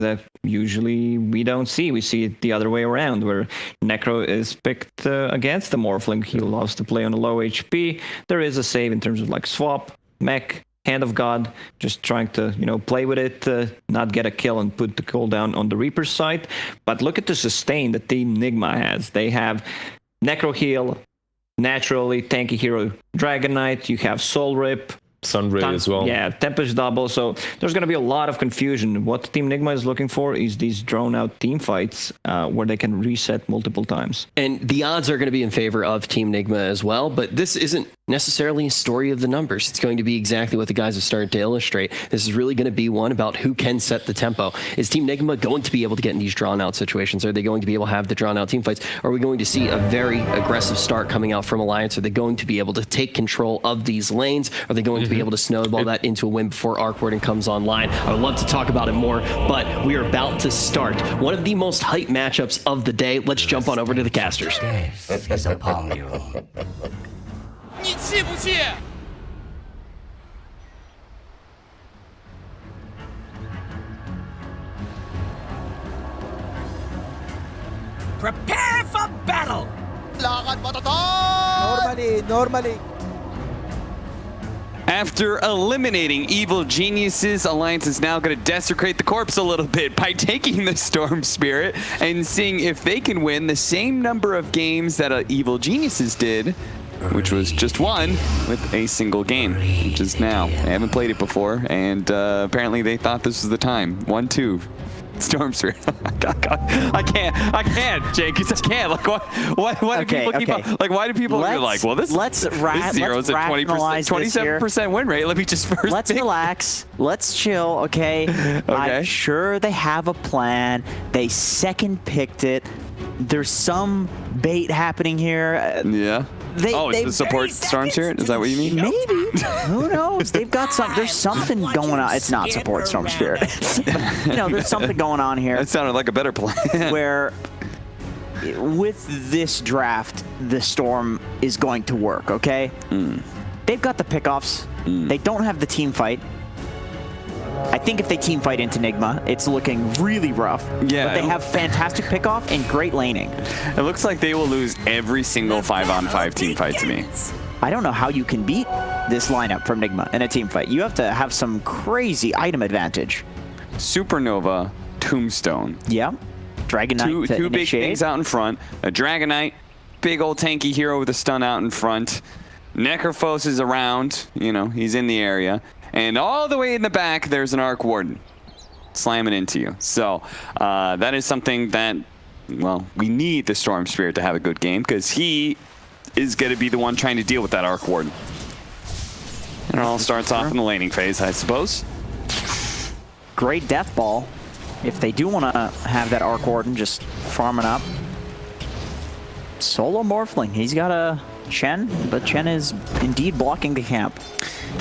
that usually we don't see. We see it the other way around, where Necro is picked against the Morphling. He loves to play on a low HP. There is a save in terms of like swap, mech, Hand of God, just trying to, play with it, not get a kill and put the cooldown on the Reaper's side. But look at the sustain that Team Nigma has. They have Necro Heal, naturally tanky hero Dragon Knight. You have Soul Rip, Sunray as well. Yeah, Tempest double. So there's going to be a lot of confusion. What Team Nigma is looking for is these drawn-out team fights where they can reset multiple times. And the odds are going to be in favor of Team Nigma as well, but this isn't necessarily a story of the numbers. It's going to be exactly what the guys have started to illustrate. This is really going to be one about who can set the tempo. Is Team Nigma going to be able to get in these drawn-out situations? Are they going to be able to have the drawn-out team fights? Are we going to see a very aggressive start coming out from Alliance? Are they going to be able to take control of these lanes? Are they going to be able to snowball that into a win before r.rmN comes online? I would love to talk about it more, but we are about to start one of the most hyped matchups of the day. Let's jump on over to the casters. Death is upon you. 你气不气？ Prepare for battle! Normally. After eliminating evil geniuses, Alliance is now going to desecrate the corpse a little bit by taking the Storm Spirit and seeing if they can win the same number of games that evil geniuses did, which was just one with a single game, which is now. They haven't played it before, and apparently they thought this was the time. 1-2. Storm Spirit. I can't, Jenkins. I can't. Like, why do people keep on, like, why do people be like, well, this zero's at 20%, 27% win rate. Let me just first. Let's relax. Let's chill. Okay. I'm sure they have a plan. They second picked it. There's some bait happening here. Yeah. Is the support Storm Spirit? Is that what you mean? Maybe. Who knows? They've got some. There's something going on. It's not support Storm Spirit. There's something going on here. That sounded like a better plan. Where, with this draft, the Storm is going to work. Okay. They've got the pickoffs. They don't have the team fight. I think if they team fight into Nigma, it's looking really rough. Yeah. But they have fantastic pickoff and great laning. It looks like they will lose every single 5-on-5 team fight to me. I don't know how you can beat this lineup from Nigma in a team fight. You have to have some crazy item advantage. Supernova, Tombstone. Yeah. Dragon Knight two big things out in front. A Dragon Knight, big old tanky hero with a stun out in front. Necrophos is around. He's in the area. And all the way in the back, there's an Arc Warden slamming into you. So that is something that, well, we need the Storm Spirit to have a good game because he is going to be the one trying to deal with that Arc Warden. And it all starts off in the laning phase, I suppose. Great death ball. If they do want to have that Arc Warden just farming up. Solo Morphling. He's got a Chen, but Chen is indeed blocking the camp.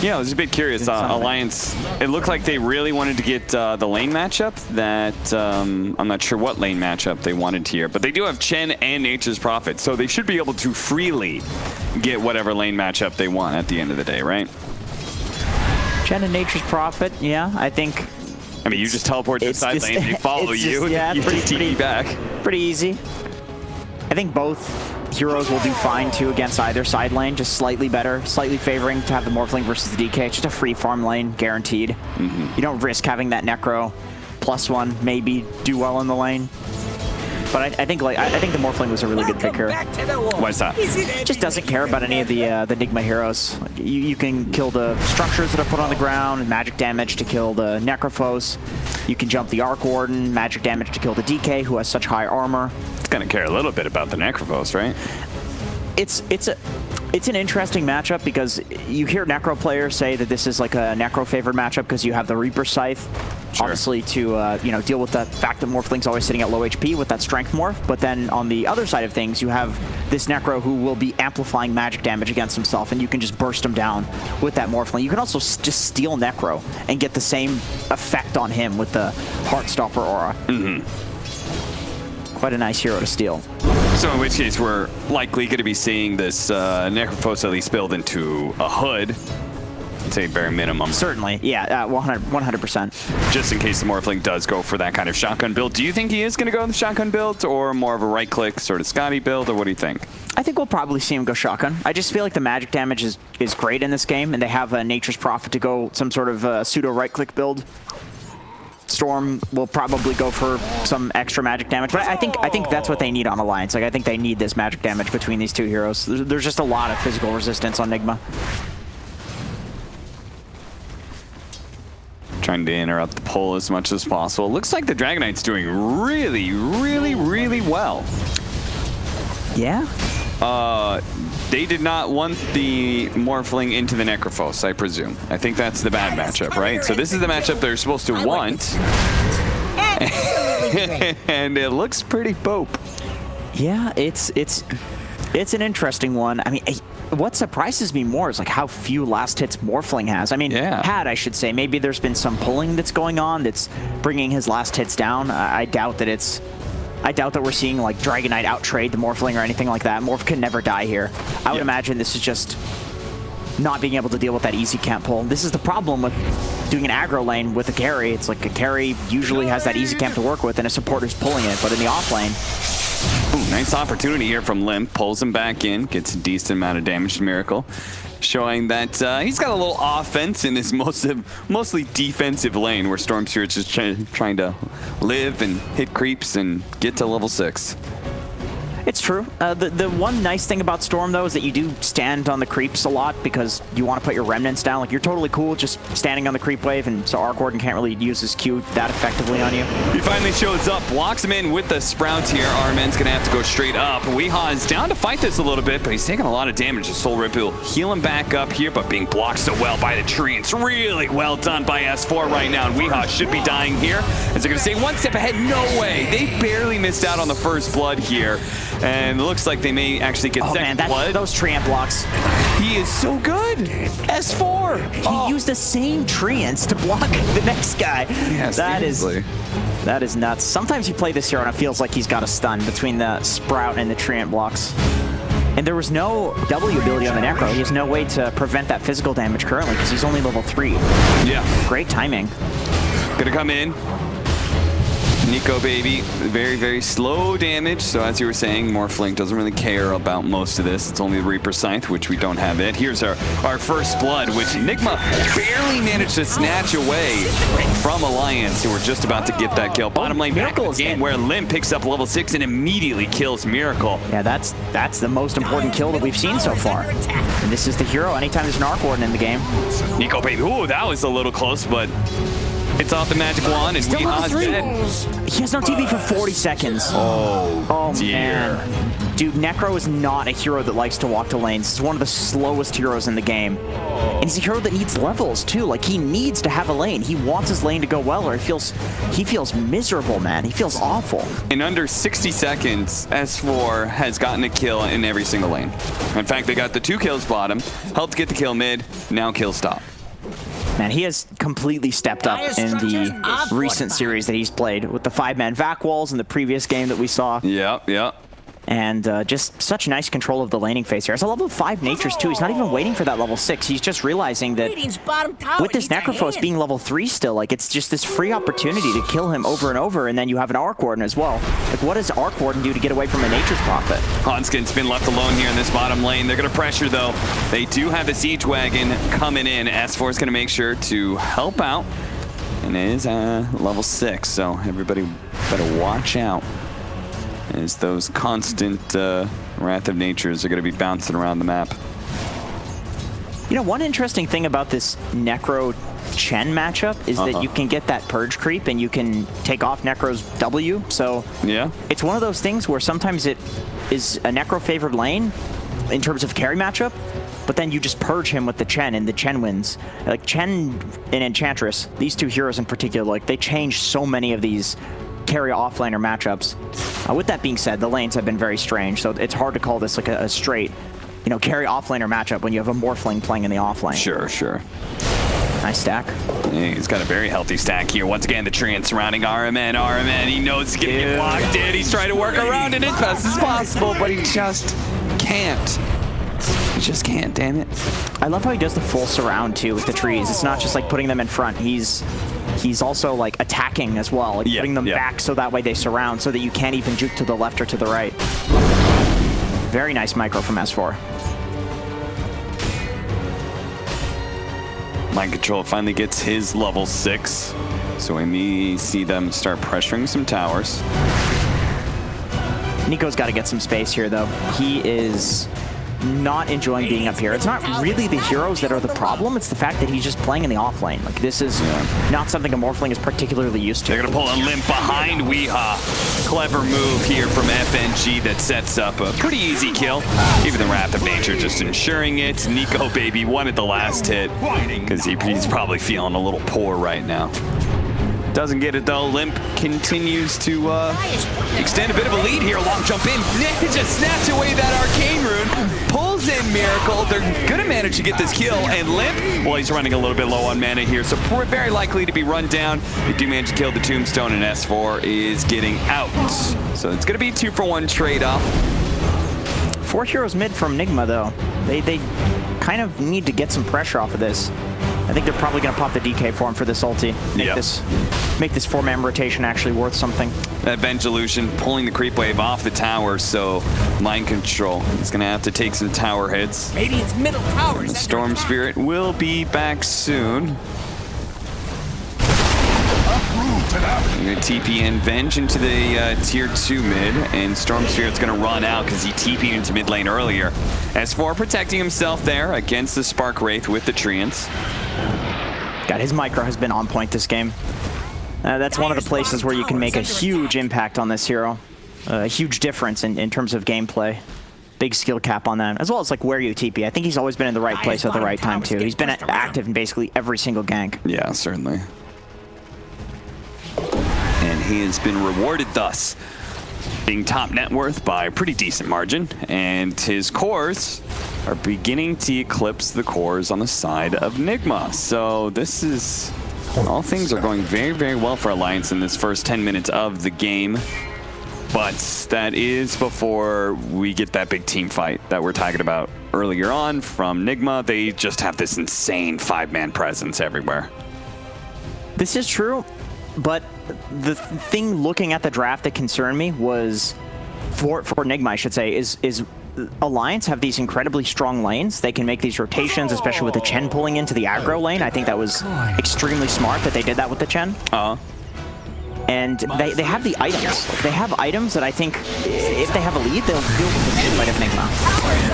Yeah, I was a bit curious. Alliance, it looked like they really wanted to get the lane matchup that I'm not sure what lane matchup they wanted here, but they do have Chen and Nature's Prophet, so they should be able to freely get whatever lane matchup they want at the end of the day, right? Chen and Nature's Prophet, yeah, I think. I mean, you just teleport to the side lane, they follow you, and you just TP back. Pretty easy. I think both heroes will do fine too against either side lane, just slightly better, slightly favoring to have the Morphling versus the DK. It's just a free farm lane, guaranteed. You don't risk having that Necro +1, maybe do well in the lane. But I think the Morphling was a really good pick here. Why is that? Just doesn't care about any of the Nigma heroes. You can kill the structures that are put on the ground, magic damage to kill the Necrophos. You can jump the Arc Warden, magic damage to kill the DK, who has such high armor. It's gonna care a little bit about the Necrophos, right? It's an interesting matchup because you hear Necro players say that this is like a Necro favored matchup because you have the Reaper Scythe, obviously to deal with the fact that Morphling's always sitting at low HP with that Strength Morph. But then on the other side of things, you have this Necro who will be amplifying magic damage against himself, and you can just burst him down with that Morphling. You can also just steal Necro and get the same effect on him with the Heartstopper aura. Quite a nice hero to steal. So in which case, we're likely going to be seeing this Necrophos at least build into a hood. I'd say bare minimum. Certainly, yeah, 100%. Just in case the Morphling does go for that kind of shotgun build. Do you think he is going to go with the shotgun build or more of a right-click sort of Scotty build, or what do you think? I think we'll probably see him go shotgun. I just feel like the magic damage is great in this game, and they have a Nature's Prophet to go some sort of pseudo right-click build. Storm will probably go for some extra magic damage, but I think that's what they need on Alliance. Like, I think they need this magic damage between these two heroes. There's just a lot of physical resistance on Nigma. Trying to interrupt the pull as much as possible. Looks like the Dragon Knight's doing really, really, really well. Yeah. They did not want the Morphling into the Necrophos, I presume. I think that's the bad matchup, right? So this is the matchup they're supposed to want. And it looks pretty bope. Yeah, it's an interesting one. I mean, what surprises me more is like how few last hits Morphling has. I mean, I should say. Maybe there's been some pulling that's going on that's bringing his last hits down. I doubt that we're seeing like Dragon Knight out-trade the Morphling or anything like that. Morph can never die here. I would imagine this is just not being able to deal with that easy camp pull. This is the problem with doing an aggro lane with a carry. It's like a carry usually has that easy camp to work with and a supporter's pulling it, but in the off lane, ooh, nice opportunity here from Limmp. Pulls him back in, gets a decent amount of damage to Miracle, showing that he's got a little offense in this mostly defensive lane where Storm Spirit's just trying to live and hit creeps and get to level 6. It's true. The one nice thing about Storm, though, is that you do stand on the creeps a lot because you want to put your remnants down. Like, you're totally cool just standing on the creep wave, and so r.rmN can't really use his Q that effectively on you. He finally shows up, blocks him in with the Sprouts here. r.rmN's going to have to go straight up. Weehaw is down to fight this a little bit, but he's taking a lot of damage. The Soul Rip will heal him back up here, but being blocked so well by the tree. It's really well done by S4 right now, and Weehaw should be dying here. As they're going to say, one step ahead, no way. They barely missed out on the first blood here. And it looks like they may actually get second blood. Those treant blocks. He is so good. S4. He used the same treants to block the next guy. Yes, that is nuts. Sometimes you play this hero and it feels like he's got a stun between the Sprout and the treant blocks. And there was no W ability on the Necro. He has no way to prevent that physical damage currently because he's only level 3. Yeah. Great timing. Gonna come in. Nikobaby, very, very slow damage. So as you were saying, Morphling doesn't really care about most of this. It's only the Reaper Scythe, which we don't have it. Here's our first blood, which Nigma barely managed to snatch away from Alliance, who were just about to get that kill. Bottom lane back in the game where Limmp picks up level 6 and immediately kills Miracle. Yeah, that's the most important kill that we've seen so far. And this is the hero anytime there's an Arc Warden in the game. Nikobaby, ooh, that was a little close, but it's off the magic wand, and Weehaw's dead. He has no TV for 40 seconds. Oh dear. Man. Dude, Necro is not a hero that likes to walk to lanes. He's one of the slowest heroes in the game. And he's a hero that needs levels, too. Like, he needs to have a lane. He wants his lane to go well, or he feels miserable, man. He feels awful. In under 60 seconds, S4 has gotten a kill in every single lane. In fact, they got the 2 kills bottom, helped get the kill mid, now kill stop. Man, he has completely stepped up in the recent series that he's played with the 5-man vac walls in the previous game that we saw. Yep. And just such nice control of the laning phase here. As a level 5 Natures too, he's not even waiting for that level 6. He's just realizing that with this Necrophos being level 3 still, like it's just this free opportunity to kill him over and over, and then you have an Arc Warden as well. Like, what does Arc Warden do to get away from a Nature's Prophet? Handsken's been left alone here in this bottom lane. They're going to pressure though. They do have a Siege Wagon coming in. S4 is going to make sure to help out. And it is level 6, so everybody better watch out, as those constant Wrath of Natures are going to be bouncing around the map. You know, one interesting thing about this Necro Chen matchup is that you can get that Purge creep and you can take off Necro's W. So yeah, it's one of those things where sometimes it is a Necro favored lane in terms of carry matchup, but then you just purge him with the Chen and the Chen wins. Like Chen and Enchantress, these two heroes in particular, like they change so many of these carry offlaner matchups. With that being said, the lanes have been very strange, so it's hard to call this like a straight, you know, carry offlaner matchup when you have a Morphling playing in the offlane. Sure. Nice stack. Yeah, he's got a very healthy stack here. Once again, the treant surrounding r.rmN. He knows he's getting blocked in. He's trying to work around it as best as possible, but he just can't. You just can't, damn it. I love how he does the full surround too with the trees. It's not just like putting them in front. He's also like attacking as well, like putting them back so that way they surround, so that you can't even juke to the left or to the right. Very nice micro from S4. Mind Control finally gets his level 6, so we may see them start pressuring some towers. Nico's got to get some space here, though. He is not enjoying being up here. It's not really the heroes that are the problem. It's the fact that he's just playing in the off lane. Like, this is not something a Morphling is particularly used to. They're going to pull a Limmp behind Weehaw. Clever move here from FNG that sets up a pretty easy kill. Even the Wrath of Nature just ensuring it. Nikobaby wanted the last hit because he's probably feeling a little poor right now. Doesn't get it though. Limmp continues to extend a bit of a lead here. Long jump in. Ninja snatch away that arcane rune. Pulls in Miracle. They're gonna manage to get this kill. And Limmp, well, he's running a little bit low on mana here, so very likely to be run down. They do manage to kill the Tombstone, and S4 is getting out. So it's gonna be a 2-for-1 trade-off. 4 heroes mid from Nigma, though. They kind of need to get some pressure off of this. I think they're probably going to pop the DK for him for this ulti. Make this 4-man rotation actually worth something. That Vengeful pulling the creep wave off the tower, so Mind Control is going to have to take some tower hits. Radiant's middle tower is Storm Spirit will be back soon. You're going to TP and Venge into the tier 2 mid, and Storm Spirit's going to run out because he TP'd into mid lane earlier. S4 protecting himself there against the Spark Wraith with the Treants. God, his micro has been on point this game. That's one of the places where you can make a huge impact on this hero. A huge difference in terms of gameplay. Big skill cap on that, as well as like where you TP. I think he's always been in the right place at the right time too. He's been active in basically every single gank. Yeah, certainly. And he has been rewarded thus, being top net worth by a pretty decent margin, and his cores are beginning to eclipse the cores on the side of Nigma. So this is, all things are going very, very well for Alliance in this first 10 minutes of the game. But that is before we get that big team fight that we're talking about earlier on from Nigma. They just have this insane 5-man presence everywhere. This is true, but the thing looking at the draft that concerned me was, for Nigma, I should say, is Alliance have these incredibly strong lanes. They can make these rotations, especially with the Chen pulling into the aggro lane. I think that was extremely smart that they did that with the Chen. And they have the items. They have items that I think, if they have a lead, they'll deal with the fight of Nigma.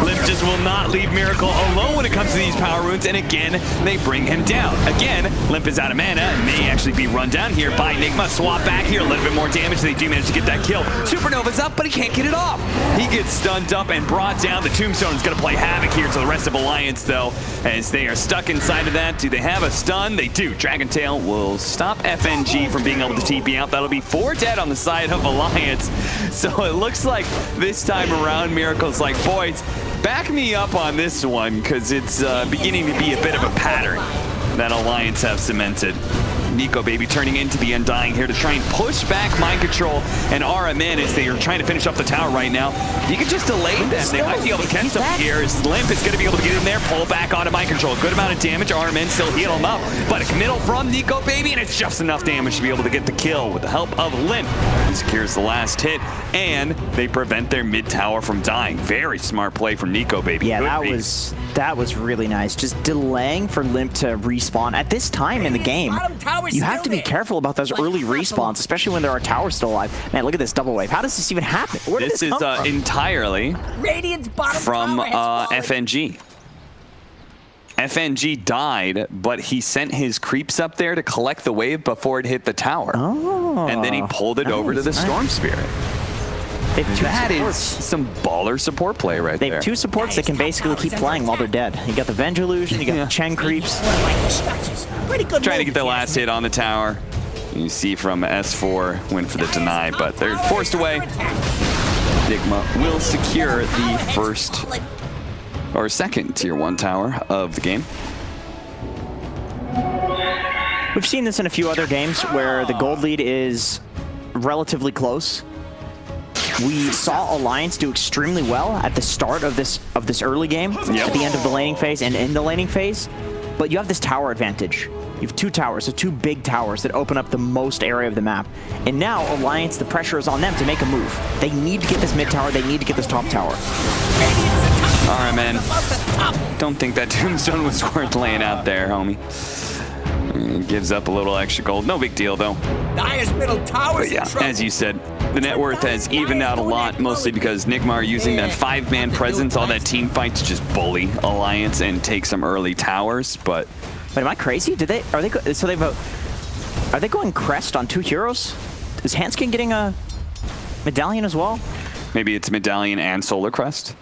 Limmp just will not leave Miracle alone when it comes to these power runes, and again, they bring him down. Again, Limmp is out of mana and may actually be run down here by Nigma. Swap back here, a little bit more damage. They do manage to get that kill. Supernova's up, but he can't get it off. He gets stunned up and brought down. The Tombstone is going to play havoc here to the rest of Alliance, though, as they are stuck inside of that. Do they have a stun? They do. Dragon Tail will stop FNG from being able to TP out. That'll be 4 dead on the side of Alliance. So it looks like this time around, Miracle's like, boys, back me up on this one, because it's beginning to be a bit of a pattern that Alliance have cemented. Nikobaby turning into the Undying here to try and push back Mind Control and r.rmN as they are trying to finish up the tower right now. You can just delay them. They might be able to catch something here. Limmp is going to be able to get in there, pull back onto Mind Control. Good amount of damage. r.rmN still heal him up, but a committal from Nikobaby, and it's just enough damage to be able to get the kill with the help of Limmp. He secures the last hit, and they prevent their mid tower from dying. Very smart play from Nikobaby. Yeah, that was really nice. Just delaying for Limmp to respawn at this time in the game. You have to be careful about those early respawns, especially when there are towers still alive. Man, look at this double wave. How does this even happen? Where did this come from? Entirely from FNG. FNG died, but he sent his creeps up there to collect the wave before it hit the tower. Oh, and then he pulled it over to the Storm Spirit. That is some baller support play right there. They have 2 supports that can basically keep flying while they're dead. You got the Venge Illusion, you got the Chen creeps. Trying to get the last hit on the tower. You see from S4 went for the deny, but they're forced away. Nigma will secure the first or second tier 1 tower of the game. We've seen this in a few other games where the gold lead is relatively close. we saw Alliance do extremely well at the start of this early game, at the end of the laning phase and in the laning phase, but you have this tower advantage. You have 2 towers, so 2 big towers that open up the most area of the map. And now Alliance, the pressure is on them to make a move. They need to get this mid tower, they need to get this top tower. r.rmN, don't think that tombstone was worth laying out there, homie. Gives up a little extra gold. No big deal, though. Dire's middle tower's Yeah, as you said, the net worth has evened out a lot, mostly because Nigma are using that 5-man presence, all that team fight to just bully Alliance and take some early towers, but... But am I crazy? Are they going crest on 2 heroes? Is Handsken getting a medallion as well? Maybe it's medallion and solar crest.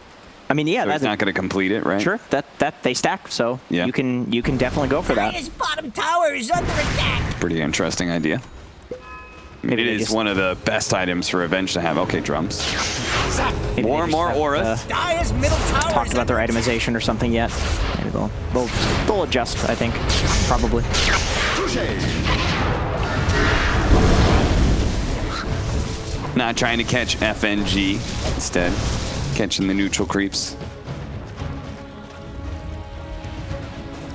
I mean, yeah, So that's he's not going to complete it, right? Sure, that they stack, so Yeah. you can definitely go for that. Dire's bottom tower is under attack. Pretty interesting idea. Maybe It they is just- one of the best items for Revenge to have. Okay, drums. Maybe they More just more have, auras. Dire's middle tower talked is about their under itemization or something yet. Maybe they'll adjust, I think, probably. Not trying to catch FNG, instead catching the neutral creeps.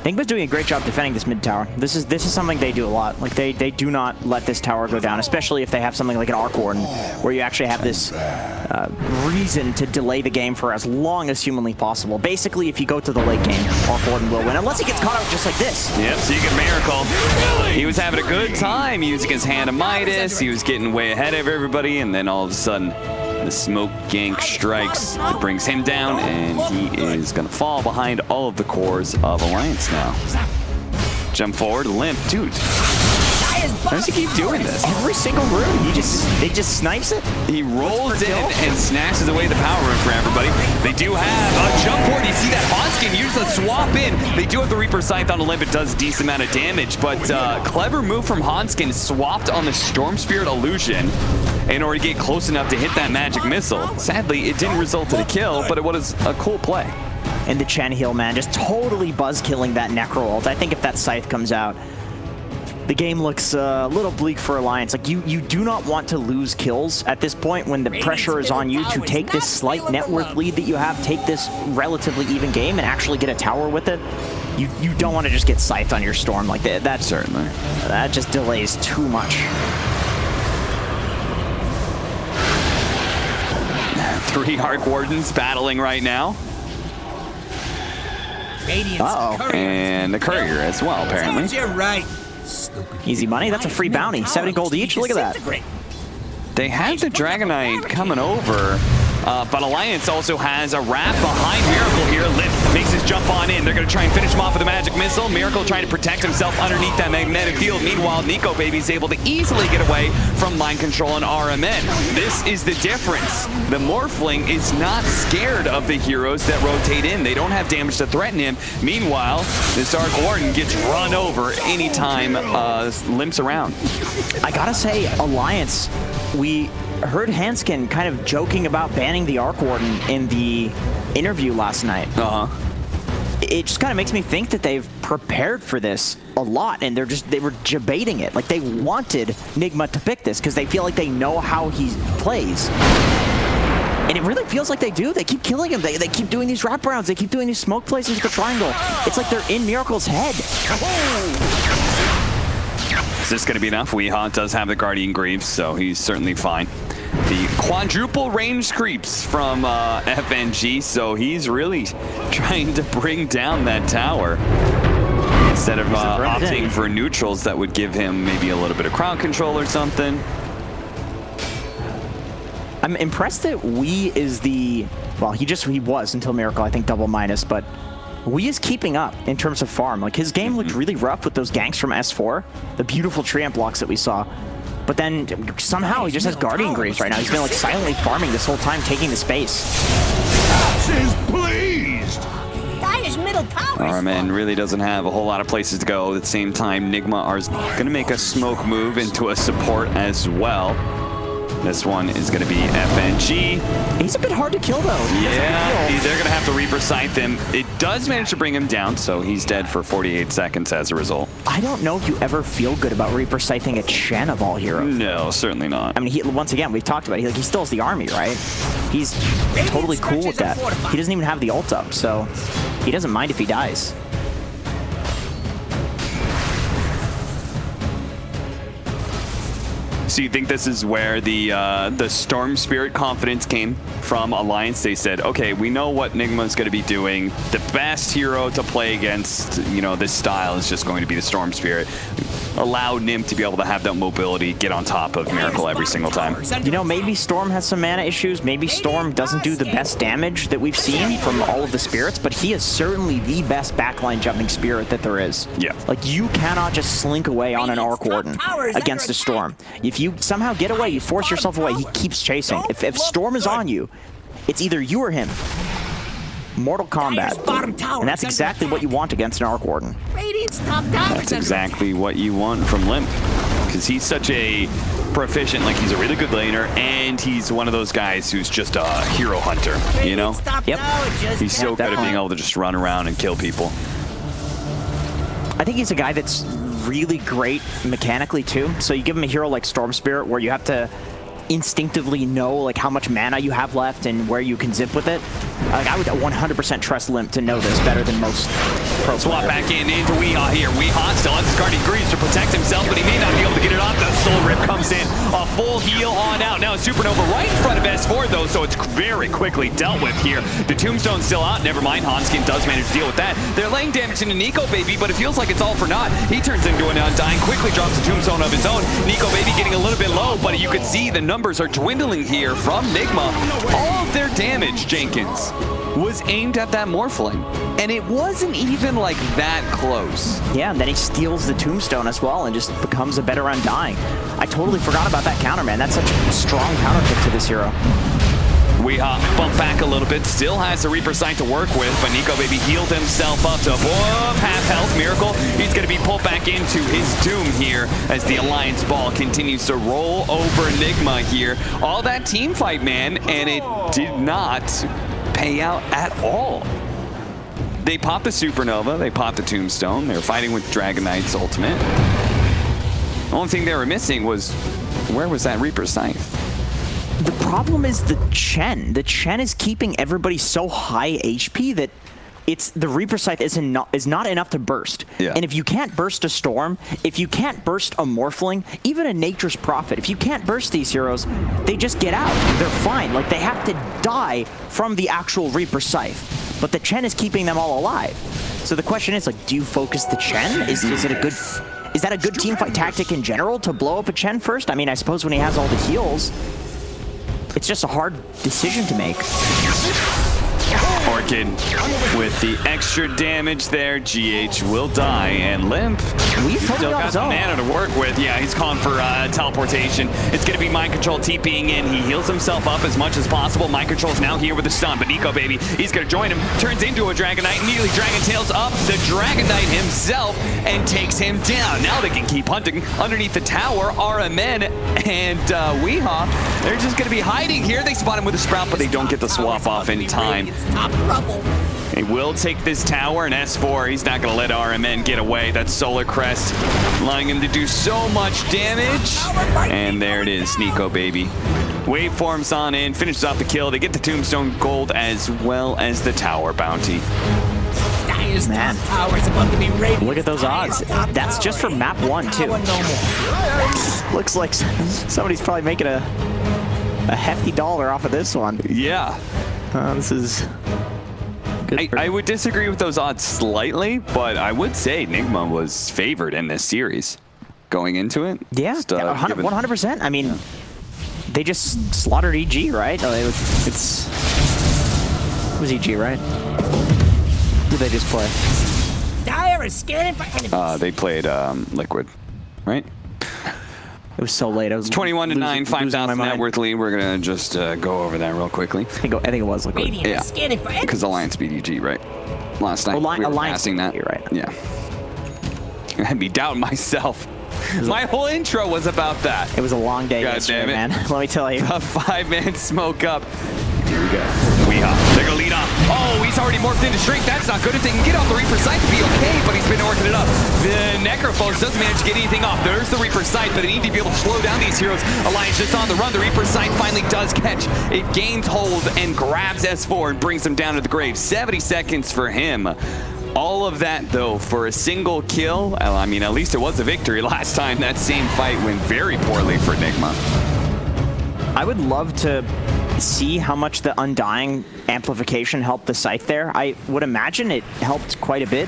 Nigma's doing a great job defending this mid tower. This is something they do a lot. Like they do not let this tower go down, especially if they have something like an Arc Warden, where you actually have this reason to delay the game for as long as humanly possible. Basically, if you go to the late game, Arc Warden will win, unless he gets caught out just like this. Yep, so you get Miracle. He was having a good time using his Hand of Midas. He was getting way ahead of everybody, and then all of a sudden, the smoke gank strikes. It brings him down, and he is going to fall behind all of the cores of Alliance now. Jump forward, Limmp. Dude, how does he keep doing this? Every single room, they just snipes it. He rolls in and snatches away the power room for everybody. They do have a jump forward. You see that Handsken use the swap in. They do have the Reaper Scythe on the Limmp. It does a decent amount of damage, but clever move from Handsken, swapped on the Storm Spirit illusion in order to get close enough to hit that magic missile. Sadly, it didn't result in a kill, but it was a cool play. And the Chen heal, man, just totally buzz-killing that Necro ult. I think if that Scythe comes out, the game looks a little bleak for Alliance. Like, you do not want to lose kills at this point when the pressure is on you to take this slight net worth lead that you have, take this relatively even game and actually get a tower with it. You don't want to just get Scythed on your Storm like that. That Certainly. That just delays too much. 3 Arc Wardens battling right now. Uh-oh. And the Courier as well, apparently. You're right. Stupid. Easy money. That's a free bounty. 70 gold each. Look at that. They have the Dragonite coming over, but Alliance also has a wrap behind Miracle here. Limmp makes his jump on in. They're going to try and finish him off with a magic missile. Miracle trying to protect himself underneath that magnetic field. Meanwhile, Nikobaby is able to easily get away from mind control and r.rmN. This is the difference. The Morphling is not scared of the heroes that rotate in. They don't have damage to threaten him. Meanwhile, this Arc Warden gets run over anytime Limp's around. I gotta say, Alliance, we heard Handsken kind of joking about banning the Arc Warden in the interview last night. It just kind of makes me think that they've prepared for this a lot, and they were debating it. Like, they wanted Nigma to pick this because they feel like they know how he plays. And it really feels like they do. They keep killing him. They keep doing these wraparounds. They keep doing these smoke plays into the triangle. It's like they're in Miracle's head. Is this going to be enough? Weehaw does have the Guardian Greaves, so he's certainly fine. The quadruple range creeps from FNG, so he's really trying to bring down that tower. Instead of opting for neutrals that would give him maybe a little bit of crowd control or something. I'm impressed that Wee is the... Well, he was until Miracle, I think, double minus, but Wee is keeping up in terms of farm. Like, his game looked really rough with those ganks from S4, the beautiful treant blocks that we saw. But then somehow he just has Guardian Greaves right now. He's been like silently farming this whole time, taking the space. Is pleased. Dire's middle tower. r.rmN really doesn't have a whole lot of places to go. At the same time, Nigma are going to make a smoke move into a support as well. This one is going to be FNG. He's a bit hard to kill, though. Yeah, they're going to have to Reaper Scythe him. It does manage to bring him down, so he's dead for 48 seconds as a result. I don't know if you ever feel good about Reaper Scything a Chen of all heroes. No, certainly not. I mean, once again, we've talked about it. He still has the army, right? He's totally cool with that. He doesn't even have the ult up, so he doesn't mind if he dies. So you think this is where the Storm Spirit confidence came from Alliance? They said, okay, we know what Nigma's going to be doing. The best hero to play against, you know, this style is just going to be the Storm Spirit. Allow Limmp to be able to have that mobility, get on top of Miracle every single time. You know, maybe Storm has some mana issues. Maybe Storm doesn't do the best damage that we've seen from all of the spirits, but he is certainly the best backline jumping spirit that there is. Yeah. Like, you cannot just slink away on an Arc Warden against a Storm. If you somehow get away, you force yourself away, he keeps chasing. If Storm is on you, it's either you or him. Mortal Kombat. And that's exactly what you want against an Arc Warden. That's exactly what you want from Limmp, because he's such a proficient, like he's a really good laner, and he's one of those guys who's just a hero hunter, you know? Yep. He's so good at being able to just run around and kill people. I think he's a guy that's really great mechanically too. So you give him a hero like Storm Spirit where you have to instinctively know like how much mana you have left and where you can zip with it. Like, I would 100% trust Limmp to know this better than most pro Swap players. back into Weehaw here. Weehaw still has his Guardian Greaves to protect himself, but he may not be able to get it off. The Soul Rip comes in, a full heal on out. Now Supernova right in front of S4 though, so it's very quickly dealt with here. The Tombstone's still out, never mind. Handsken does manage to deal with that. They're laying damage into Nikobaby, but it feels like it's all for naught. He turns into an Undying, quickly drops a Tombstone of his own. Nikobaby getting a little bit low, but you can see the numbers are dwindling here from Nigma. All of their damage, Jenkins, was aimed at that Morphling, and it wasn't even like that close. Yeah, and then he steals the Tombstone as well and just becomes a better Undying. I totally forgot about that counter, man. That's such a strong counter pick to this hero. Weehaw bump back a little bit, still has the Reaper Sight to work with, but Nikobaby healed himself up to half health. Miracle, he's going to be pulled back into his doom here as the Alliance ball continues to roll over Nigma here. All that team fight, man, and it did not pay out at all. They popped the Supernova, they popped the Tombstone, they were fighting with Dragon Knight's ultimate. The only thing they were missing was, where was that Reaper Scythe? The problem is the Chen. The Chen is keeping everybody so high HP that the Reaper Scythe is not enough to burst. Yeah. And if you can't burst a Storm, if you can't burst a Morphling, even a Nature's Prophet, if you can't burst these heroes, they just get out. They're fine. Like, they have to die from the actual Reaper Scythe. But the Chen is keeping them all alive. So the question is, like, do you focus the Chen? Is that a good teamfight tactic in general to blow up a Chen first? I mean, I suppose when he has all the heals, it's just a hard decision to make. Orchid with the extra damage there. GH will die, and Limmp, he's still got the mana to work with. Yeah, he's calling for teleportation. It's going to be Mind Control TPing in. He heals himself up as much as possible. Mind Control's now here with a stun, but Nikobaby, he's going to join him. Turns into a Dragon Knight, immediately Dragon Tails up the Dragon Knight himself and takes him down. Now they can keep hunting underneath the tower. r.rmN and Weehaw, they're just going to be hiding here. They spot him with a Sprout, but they don't get the swap off in time. He will take this tower, and S4, he's not going to let r.rmN get away. That Solar Crest allowing him to do so much damage. And there it is, Nikobaby. Waveforms on in, finishes off the kill. They get the Tombstone Gold as well as the tower bounty. Man, look at those odds. That's just for map 1, too. Looks like somebody's probably making a hefty dollar off of this one. Yeah. This is good. I would disagree with those odds slightly, but I would say Nigma was favored in this series going into it. Yeah, 100%. I mean, they just slaughtered EG, right? No, it was EG, right? Who did they just play? Dire is scanning for enemies. They played Liquid, right? It was so late. I was 21-9, 5,000 net worth lead. We're gonna just go over that real quickly. I think it was Liquid. Radiant is scanning for enemies. Because Alliance beat EG, right? Last night we were Alliance passing that. beat EG, right. Yeah. I had me doubting myself. My whole intro was about that. It was a long day God yesterday, damn it. man. Let me tell you. A 5-man smoke up. Here we go. Weehaw. They're going to lead off. Oh, he's already morphed into strength. That's not good. If they can get off the Reaper sight to be okay, but he's been working it up. The Necrophos doesn't manage to get anything off. There's the Reaper sight, but they need to be able to slow down these heroes. Alliance just on the run. The Reaper sight finally does catch. It gains hold and grabs S4 and brings him down to the grave. 70 seconds for him. All of that, though, for a single kill. Well, I mean, at least it was a victory last time. That same fight went very poorly for Nigma. I would love to see how much the Undying amplification helped the scythe there. I would imagine it helped quite a bit.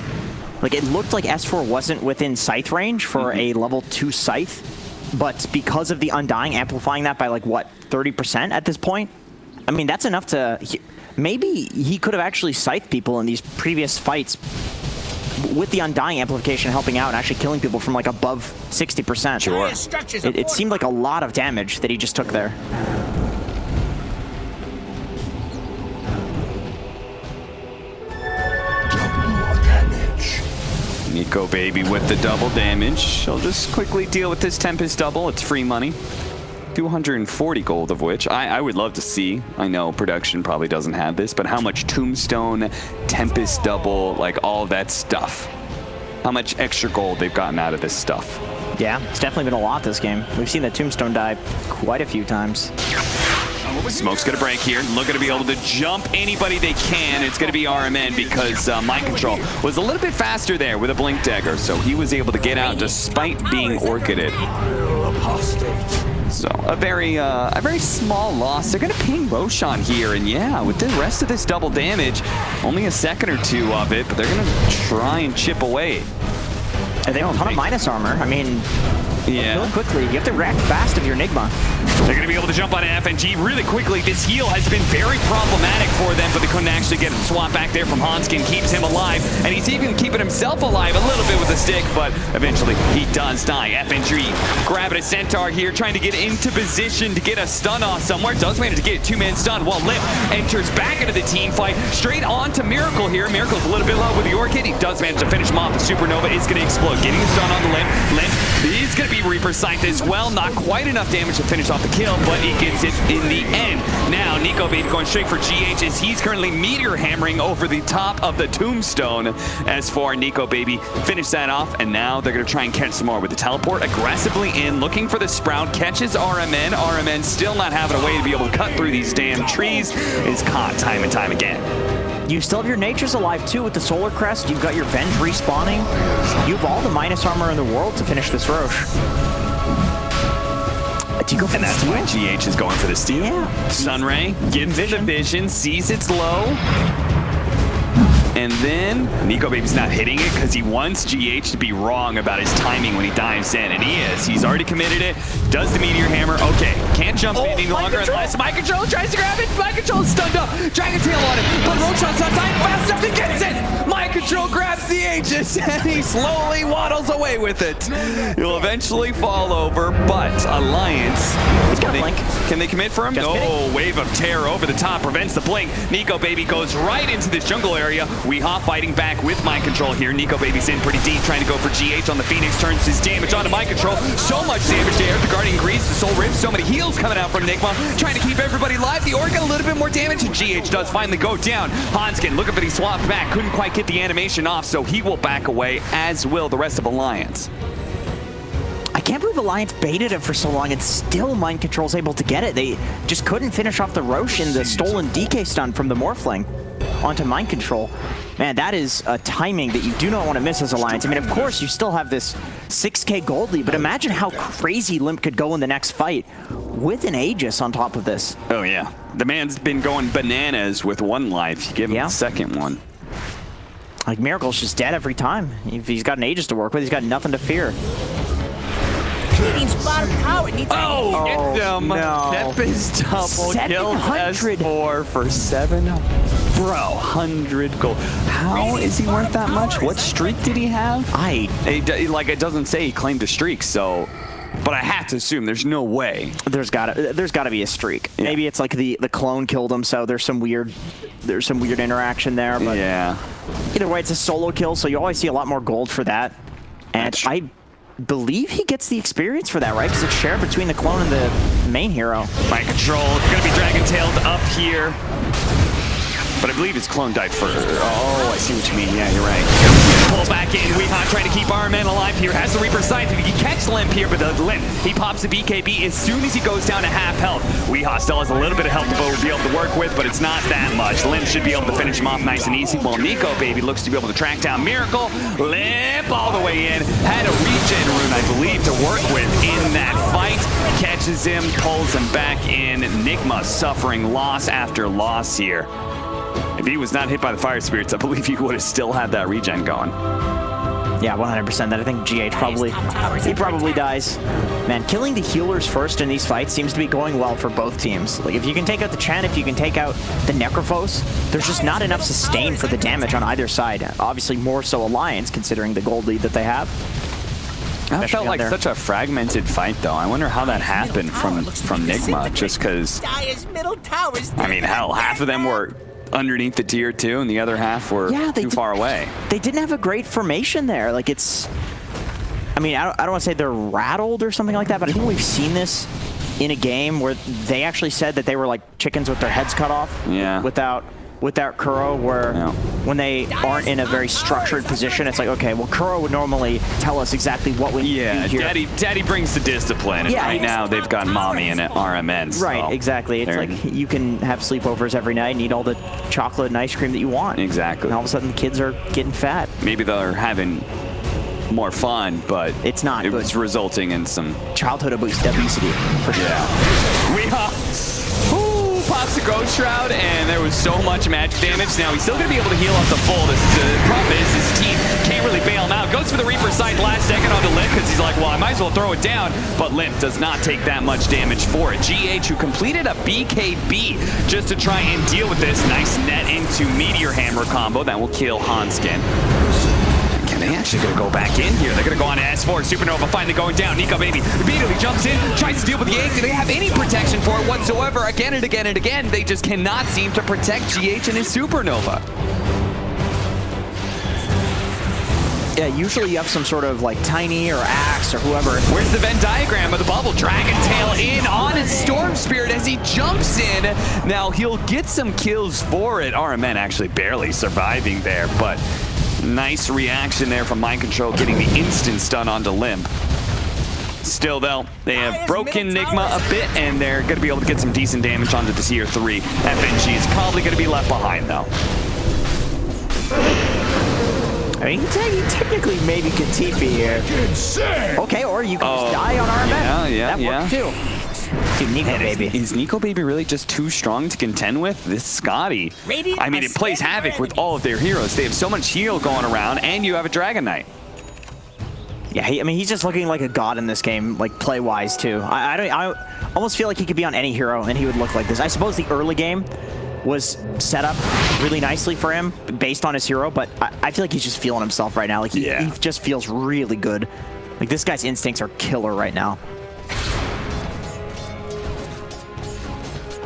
Like, it looked like S4 wasn't within scythe range for a level 2 scythe, but because of the Undying amplifying that by, like, what, 30% at this point? I mean, that's enough to... Maybe he could have actually scythed people in these previous fights with the Undying amplification helping out and actually killing people from, like, above 60%. Sure. It seemed like a lot of damage that he just took there. Nikobaby with the double damage. She'll just quickly deal with this Tempest double. It's free money. 240 gold of which I would love to see. I know production probably doesn't have this, but how much Tombstone, Tempest double, like all that stuff. How much extra gold they've gotten out of this stuff. Yeah, it's definitely been a lot this game. We've seen the Tombstone die quite a few times. Smoke's gonna break here. Looking to be able to jump anybody they can. It's gonna be r.rmN because Mind Control was a little bit faster there with a Blink Dagger, so he was able to get out despite being orchided. So a very small loss. They're gonna ping Roshan here, and yeah, with the rest of this double damage, only a second or two of it, but they're gonna try and chip away. And they have a ton of minus armor. I mean, yeah. Kill quickly. You have to react fast if you're Nigma. They're going to be able to jump on FNG really quickly. This heal has been very problematic for them, but they couldn't actually get him swap back there from Handsken. Keeps him alive, and he's even keeping himself alive a little bit with the stick, but eventually he does die. FNG grabbing a Centaur here, trying to get into position to get a stun off somewhere. Does manage to get a 2-man stun while Limmp enters back into the team fight. Straight on to Miracle here. Miracle's a little bit low with the Orchid. He does manage to finish him off. The Supernova is going to explode. Getting a stun on the Limmp. Limmp is going to be Reaper Scythe as well. Not quite enough damage to finish off the kill, but he gets it in the end. Now, Nikobaby going straight for GH as he's currently meteor hammering over the top of the Tombstone. As for Nikobaby, finish that off, and now they're going to try and catch some more with the teleport aggressively in, looking for the Sprout. Catches r.rmN. r.rmN still not having a way to be able to cut through these damn trees. Is caught time and time again. You still have your Nature's alive too with the Solar Crest. You've got your Venge respawning. You have all the minus armor in the world to finish this Roche. Do you go for and that's why GH is going for the steal. Yeah. Sunray gets the vision, sees it's low. And then Nikobaby's not hitting it because he wants GH to be wrong about his timing when he dives in, and he is. He's already committed it. Does the Meteor Hammer. Okay, can't jump any longer unless Mind Control tries to grab it. Mind Control is stunned up. Dragon Tail on it, but Roshan's not dying fast enough. He gets it. Mind Control grabs the Aegis, and he slowly waddles away with it. He'll eventually fall over, but Alliance. Can they commit for him? No, Wave of Terror over the top prevents the blink. Nikobaby goes right into this jungle area. Weehaw fighting back with Mind Control here. Nikobaby's in pretty deep, trying to go for GH on the Phoenix. Turns his damage onto Mind Control. So much damage there. The Guardian Grease, the Soul Rift, so many heals coming out from Nigma. Trying to keep everybody alive. The Orc got a little bit more damage, and GH does finally go down. Handsken looking for the swap back. Couldn't quite get the animation off, so he will back away, as will the rest of Alliance. I can't believe Alliance baited it for so long and still Mind Control's able to get it. They just couldn't finish off the Roche in the stolen DK stun from the Morphling onto Mind Control. Man, that is a timing that you do not want to miss as Alliance. I mean, of course, you still have this 6k gold lead, but imagine how crazy Limmp could go in the next fight with an Aegis on top of this. Oh, yeah. The man's been going bananas with one life. You give him the second one. Like, Miracle's just dead every time. If he's got an Aegis to work with, he's got nothing to fear. Oh, get them. No. Tempest double kills S4 for 7. Bro, 100 gold. How is he worth that much? What streak did he have? It doesn't say he claimed a streak, so. But I have to assume there's no way. There's gotta be a streak. Yeah. Maybe it's like the clone killed him, so there's some weird interaction there. But yeah. Either way, it's a solo kill, so you always see a lot more gold for that. And believe he gets the experience for that, right? Because it's shared between the clone and the main hero. Mind control, gonna be dragon-tailed up here. But I believe his clone died first. Oh, I see what you mean. Yeah, you're right. Pull back in. Weehaw trying to keep r.rmN alive here. Has the Reaper Scythe. He can catch Limmp here, but the Limmp, he pops the BKB as soon as he goes down to half health. Weehaw still has a little bit of health to be able to work with, but it's not that much. Limmp should be able to finish him off nice and easy, while Nikobaby looks to be able to track down Miracle. Limmp all the way in. Had a regen rune, I believe, to work with in that fight. Catches him, pulls him back in. Nigma suffering loss after loss here. If he was not hit by the fire spirits, I believe he would have still had that regen going. Yeah, 100%. That I think GH probably dies. Man, killing the healers first in these fights seems to be going well for both teams. Like, if you can take out the Chen, if you can take out the Necrophos, there's just not enough sustain for the damage on either side. Obviously, more so Alliance, considering the gold lead that they have. That felt like such a fragmented fight, though. I wonder how that happened from Nigma, just because, I mean, hell, half of them were underneath the tier 2 and the other half were too far away. They didn't have a great formation there. Like, it's, I mean, I don't want to say they're rattled or something like that, but I think we've seen this in a game where they actually said that they were like chickens with their heads cut off. Yeah. Without Kuro, where when they aren't in a very structured position, it's like, okay, well, Kuro would normally tell us exactly what we need to do here. Daddy brings the discipline, and right now they've got mommy and r.rmN. So right, exactly. It's like you can have sleepovers every night and eat all the chocolate and ice cream that you want. Exactly. And all of a sudden, the kids are getting fat. Maybe they're having more fun, but it's not. It was resulting in some childhood obesity, for sure. Yeah. We pops the Ghost Shroud, and there was so much magic damage. Now he's still going to be able to heal up the full. The problem is his team can't really bail him out. Goes for the Reaper Scythe last second onto Limmp because he's like, well, I might as well throw it down. But Limmp does not take that much damage for it. GH, who completed a BKB just to try and deal with this. Nice net into Meteor Hammer combo. That will kill Handsken. They actually going to go back in here. They're going to go on to S4. Supernova finally going down. Nikobaby immediately jumps in, tries to deal with the egg. Do they have any protection for it whatsoever? Again and again and again, they just cannot seem to protect GH and his Supernova. Yeah, usually you have some sort of like Tiny or Axe or whoever. Where's the Venn diagram of the bubble? Dragon Tail in on his Storm Spirit as he jumps in. Now he'll get some kills for it. r.rmN actually barely surviving there, but nice reaction there from Mind Control, getting the instant stun onto Limmp. Still, though, they have broken Nigma a bit, and they're going to be able to get some decent damage onto the tier 3. FNG is probably going to be left behind, though. I mean, he technically maybe could TP here. Okay, or you can just die on r.rmN. Yeah, that works too. Dude, Nikobaby. Is Nikobaby really just too strong to contend with? This Scotty, I mean, it plays havoc with all of their heroes. They have so much heal going around, and you have a Dragon Knight. Yeah, I mean, he's just looking like a god in this game, like play-wise too. I almost feel like he could be on any hero, and he would look like this. I suppose the early game was set up really nicely for him based on his hero, but I feel like he's just feeling himself right now. Like he just feels really good. Like this guy's instincts are killer right now.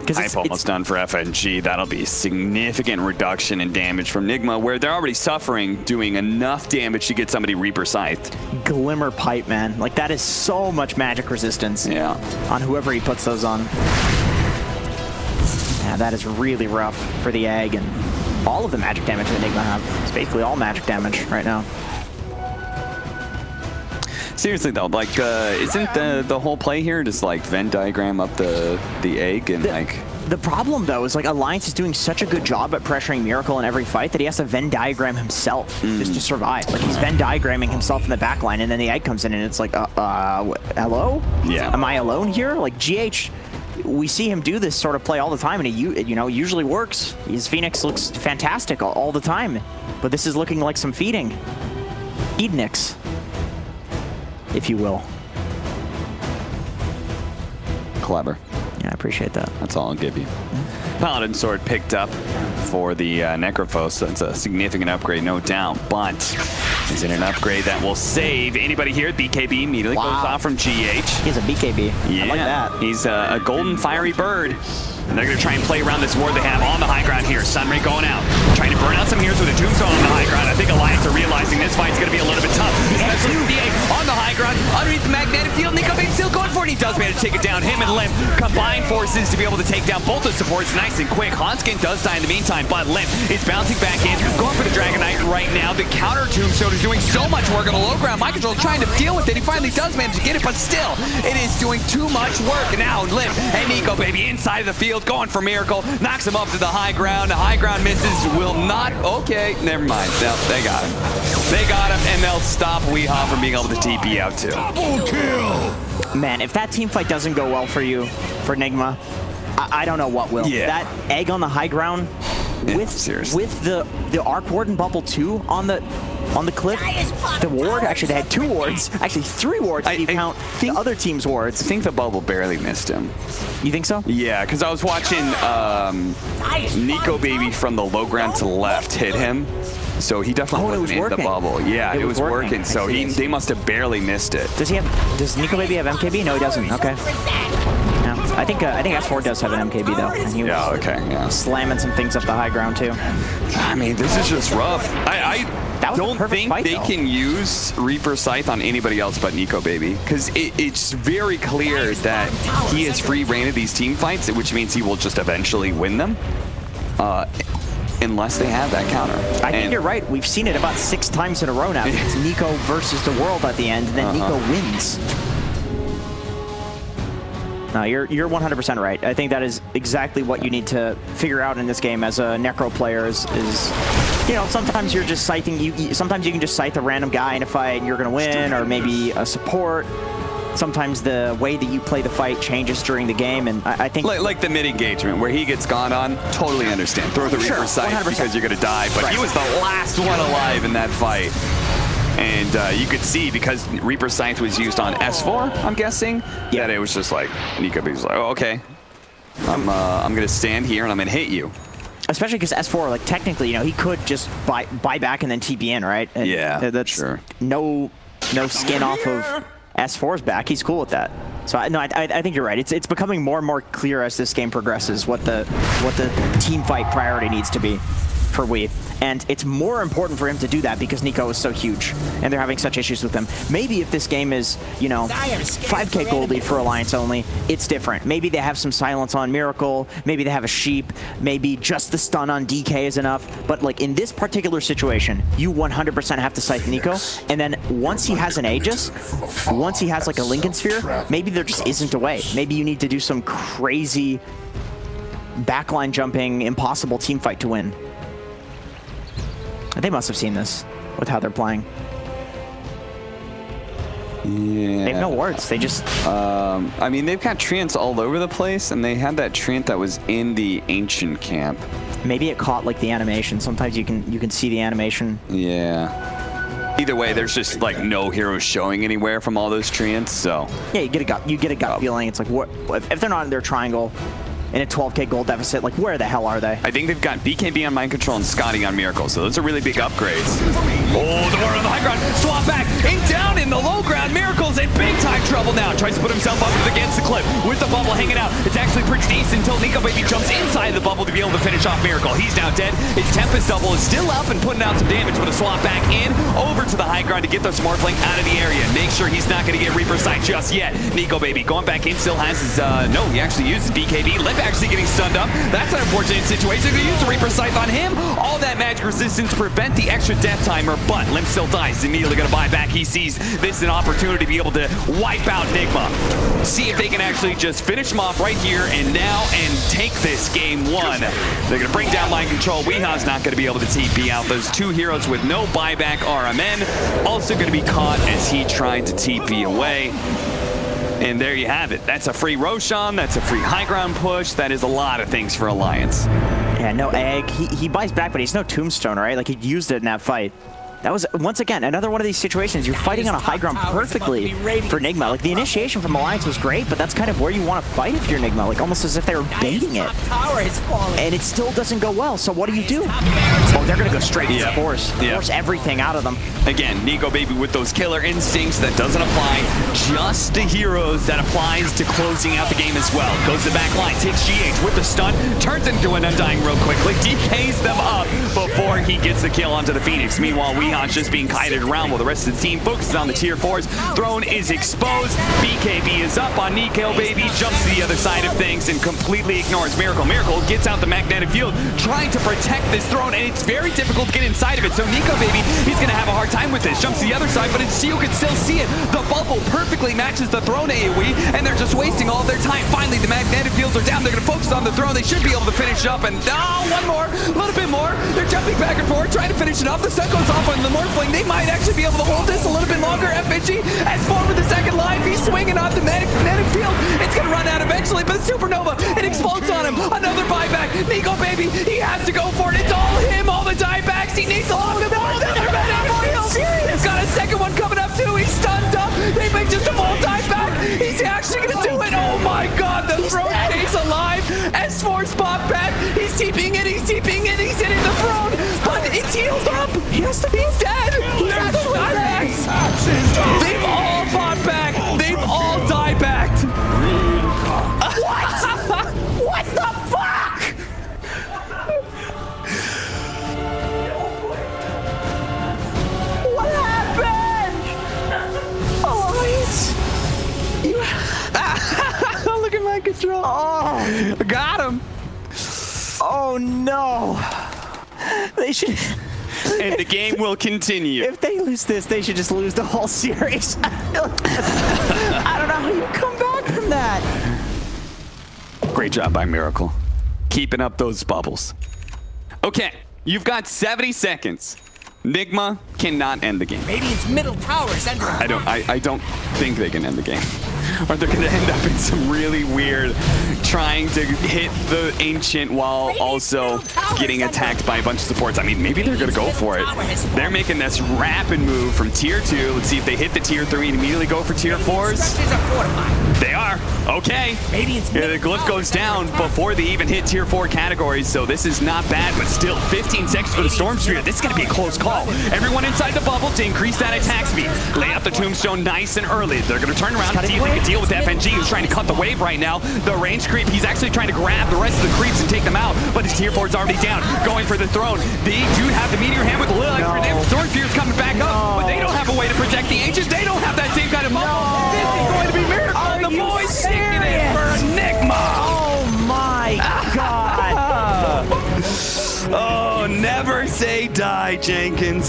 Hype almost done for FNG. That'll be a significant reduction in damage from Nigma, where they're already suffering, doing enough damage to get somebody Reaper Scythed. Glimmer Pipe, man. Like, that is so much magic resistance on whoever he puts those on. Yeah, that is really rough for the egg and all of the magic damage that Nigma have. It's basically all magic damage right now. Seriously though, like, isn't the whole play here just like Venn diagram up the egg and like... The problem though is like Alliance is doing such a good job at pressuring Miracle in every fight that he has to Venn diagram himself just to survive. Like he's Venn diagramming himself in the back line, and then the egg comes in and it's like, hello? Yeah. Am I alone here? Like GH, we see him do this sort of play all the time, and it usually works. His Phoenix looks fantastic all the time, but this is looking like some feeding. Ednix, if you will. Clever. Yeah, I appreciate that. That's all I'll give you. Paladin Sword picked up for the Necrophos. That's a significant upgrade, no doubt, but is it an upgrade that will save anybody here? BKB immediately goes off from GH. He has a BKB. Yeah. I like that. He's a golden fiery bird. And they're going to try and play around this ward they have on the high ground here. Sunray going out, trying to burn out some heroes with a tombstone on the high ground. I think Alliance are realizing this fight's going to be a little bit tough. Especially with the egg on the high ground, underneath the magnetic field. Nikobaby still going for it. He does manage to take it down. Him and Limmp combine forces to be able to take down both the supports nice and quick. Handsken does die in the meantime, but Limmp is bouncing back in, going for the Dragon Knight right now. The counter tombstone is doing so much work on the low ground. Mind Control trying to deal with it. He finally does manage to get it, but still, it is doing too much work. Now Limmp and Nikobaby inside of the field, going for Miracle, knocks him up to the high ground. The high ground misses, will not, okay, never mind. No, they got him. They got him, and they'll stop Weehaw from being able to TP out too. Double kill! Man, if that team fight doesn't go well for you, for Nigma, I don't know what will. Yeah. That egg on the high ground with the Arc Warden bubble too on the cliff, the ward, actually they had 2 wards, actually 3 wards if you count the other team's wards. I think the bubble barely missed him. You think so? Yeah, because I was watching Nikobaby from the low ground to the left hit him. So he definitely wasn't in the bubble. Yeah, it was working. So they must have barely missed it. Does Nikobaby have MKB? No, he doesn't. Okay. No. I think S4 does have an MKB though. And he was slamming some things up the high ground too. I mean, this is just rough. I don't think fight, they can use Reaper Scythe on anybody else but Nikobaby, because it's very clear that he has free reign of these team fights, which means he will just eventually win them. Unless they have that counter. I think you're right. We've seen it about 6 times in a row now. It's Nico versus the world at the end, and then Nico wins. No, you're 100% right. I think that is exactly what you need to figure out in this game as a Necro player is you know, sometimes you're just scything, sometimes you can just scythe a random guy in a fight and you're going to win, or maybe a support. Sometimes the way that you play the fight changes during the game, and I think... Like the mid-engagement, where he gets gone on, totally understand. Throw the Reaper Scythe because you're going to die, but he was the last one alive in that fight. And you could see, because Reaper Scythe was used on S4, I'm guessing, that it was just like, Nikobaby was like, oh, okay, I'm going to stand here and I'm going to hit you. Especially because S4, like, technically, you know, he could just buy back and then TP in, right? And that's no skin off of S4's back. He's cool with that. So I think you're right. It's becoming more and more clear as this game progresses what the team fight priority needs to be for Wii. And it's more important for him to do that because Nico is so huge and they're having such issues with him. Maybe if this game is, you know, 5k goldie for Alliance only, it's different. Maybe they have some silence on Miracle, maybe they have a sheep, maybe just the stun on DK is enough. But like in this particular situation, you 100% have to scythe Nico. And then once he has an Aegis, once he has like a Lincoln Sphere, maybe there just isn't a way. Maybe you need to do some crazy backline jumping, impossible team fight to win. They must have seen this with how they're playing. Yeah. They have no wards. They just... I mean, they've got treants all over the place, and they had that treant that was in the ancient camp. Maybe it caught like the animation. Sometimes you can see the animation. Yeah. Either way, there's just like no heroes showing anywhere from all those treants, so... Yeah, you get a gut feeling. It's like, what if they're not in their triangle in a 12k gold deficit, like where the hell are they? I think they've got BKB on Mind Control and Scotty on Miracle, so those are really big upgrades. Oh, the ward on the high ground, swap back, and down in the low ground. Miracle's in big time trouble now. Tries to put himself up against the cliff with the bubble hanging out. It's actually pretty decent until Nikobaby jumps inside the bubble to be able to finish off Miracle. He's now dead. His Tempest double is still up and putting out some damage, but a swap back in over to the high ground to get those Morphling out of the area. Make sure he's not going to get Reaper Sight just yet. Nikobaby going back in, still has his, no, he actually uses BKB. Limmp actually getting stunned up. That's an unfortunate situation. They're going to use the Reaper Scythe on him. All that magic resistance to prevent the extra death timer, but Limmp still dies. He's immediately going to buy back. He sees this as an opportunity to be able to wipe out Nigma. See if they can actually just finish him off right here and now and take this game 1. They're going to bring down Mind Control. Weeha's not going to be able to TP out. Those 2 heroes with no buyback r.rmN also going to be caught as he tried to TP away. And there you have it. That's a free Roshan. That's a free high ground push. That is a lot of things for Alliance. Yeah, no egg. He buys back, but he's no tombstone, right? Like he used it in that fight. That was, once again, another one of these situations. You're fighting on a high ground perfectly for Nigma. Like, the initiation from Alliance was great, but that's kind of where you want to fight if you're Nigma. Like, almost as if they were baiting it. And it still doesn't go well, so what do you do? Oh, they're going to go straight to Force. Force everything out of them. Again, Nikobaby with those killer instincts that doesn't apply just to heroes, that applies to closing out the game as well. Goes to the back line, takes GH with the stun, turns into an Undying real quickly, DKs them up before he gets the kill onto the Phoenix. Meanwhile, Weehan's just being kited around while the rest of the team focuses on the tier 4s. Throne is exposed. BKB is up on Nikobaby, jumps to the other side of things and completely ignores Miracle. Miracle gets out the magnetic field, trying to protect this throne, and it's very difficult to get inside of it. So Nikobaby, he's going to have a hard time with this. Jumps to the other side, but you can still see it. The bubble perfectly matches the throne AoE, and they're just wasting all of their time. Finally, the magnetic fields are down. They're going to focus on the throne. They should be able to finish up, and one more, a little bit more. They're jumping back and forth, trying to finish it off. The sun goes off on the Morphling. They might actually be able to hold this a little bit longer. FNG has forward with the second life. He's swinging off the magnetic field. It's going to run out eventually, but Supernova, it explodes on him. Another buyback. Nikobaby, he has to go for it. It's all him, all the diebacks. He needs to lock them out. He's got a second one coming up too. He's stunned up. They make just a full dieback. He's actually going to do it. Oh my god, the throne stays alive. S4's pop back. He's TPing it. He's TPing it. He's hitting the throne, but it's healed up. He's dead. There's the diebacks. They've all bought back. They've all diebacked. What? What the fuck? What happened? Alliance? Look at my control. Oh, got him. Oh no. They should. And the game will continue. If they lose this, they should just lose the whole series. I don't know how you come back from that. Great job by Miracle. Keeping up those bubbles. Okay, you've got 70 seconds. Nigma cannot end the game. Maybe its middle tower's under. I don't think they can end the game. Or they're gonna end up in some really weird trying to hit the Ancient while also getting attacked by a bunch of supports. I mean, maybe they're gonna go for it. They're making this rapid move from tier 2. Let's see if they hit the tier 3 and immediately go for tier 4s. They are. Okay. The glyph goes down before they even hit tier 4 categories, so this is not bad, but still 15 seconds for the Storm Spear. This is gonna be a close call. Everyone inside the bubble to increase that attack speed. Lay out the Tombstone nice and early. They're gonna turn around and see if they can deal with FNG, who's trying to cut the wave right now. The range creep, he's actually trying to grab the rest of the creeps and take them out, but his tier 4's already down, going for the throne. They do have the Meteor Hand with the little extra damage. Storm Spear's coming back up, but they don't have a way to protect the Ancients. They don't have that same kind of bubble. This is going to be Miracle. The boys sticking it for Nigma. Oh my god. Oh, never say die, Jenkins.